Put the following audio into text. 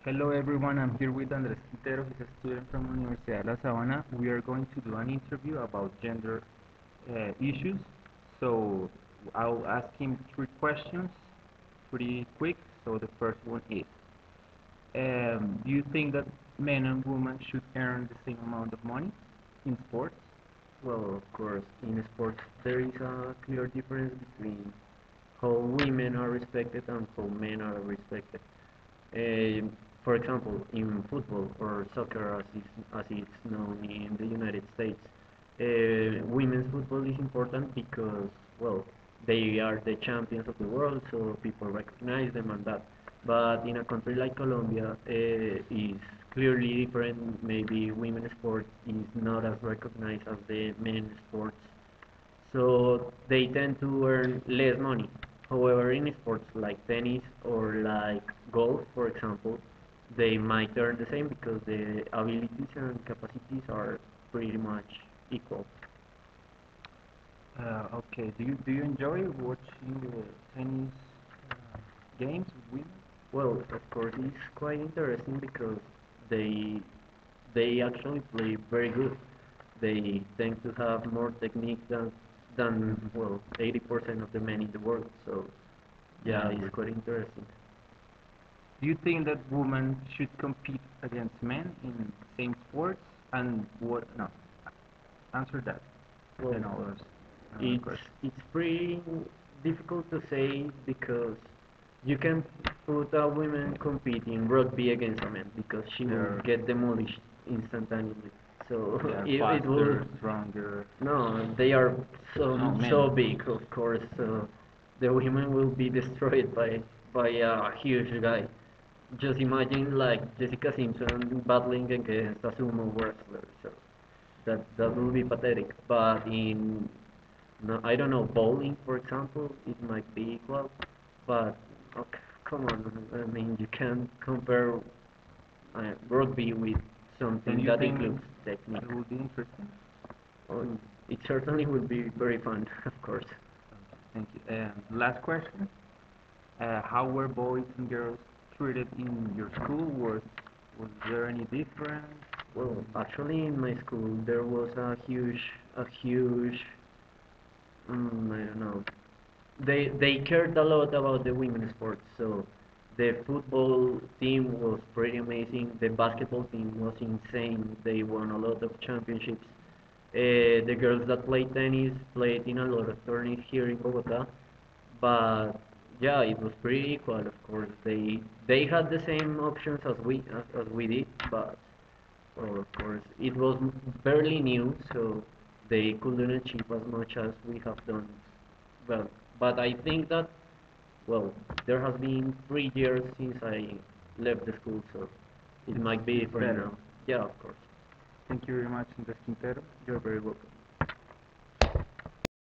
Hello everyone, I'm here with Andres Quintero. He's a student from Universidad de La Sabana. We are going to do an interview about gender issues. So I'll ask him three questions pretty quick. So the first one is, do you think that men and women should earn the same amount of money in sports? Well, of course, in sports there is a clear difference between how women are respected and how men are respected. For example, in football or soccer, as it's known in the United States, women's football is important because, well, they are the champions of the world, so people recognize them and that. But in a country like Colombia, is clearly different. Maybe women's sport is not as recognized as the men's sports, so they tend to earn less money. However, in sports like tennis or like golf, for example, they might earn the same because the abilities and capacities are pretty much equal. Okay, do you enjoy watching the tennis uh, games with women? Well, of course, it's quite interesting because they they actually play very good. They tend to have more technique than Mhm. well 80% of the men in the world. So Yeah, yeah, I it's agree. quite interesting. Do you think that women should compete against men in same sports? And what? No, answer that. Well, Then I'll ask another it's question. it's pretty difficult to say because you can put a woman compete in rugby against a man because she will They're get demolished instantaneously. So they're it will. faster, stronger. No, they are No, so men. big, of course. So the women will be destroyed by a huge guy. Just imagine like Jessica Simpson battling against a sumo wrestler. So that will be pathetic. But in no, I don't know, bowling, for example, it might be equal. But okay, come on, I mean you can't compare rugby with And something you that think includes technique. it would be interesting? It certainly will be very fun, of course. Thank you. And last question. How were boys and girls treated in your school? Was there any difference? Well, actually, in my school there was a huge, I don't know. They cared a lot about the women's sports, so the football team was pretty amazing. The basketball team was insane. They won a lot of championships. The girls that played tennis played in a lot of tournaments here in Bogota, but yeah, it was pretty equal. Of course, they had the same options as we did, but well, of course, it was barely new, so they couldn't achieve as much as we have done. Well, but I think that well, there has been 3 years since I left the school, so it It's might be it's different better. now. Yeah, of course. Thank you very much, Andres Quintero. You're very welcome.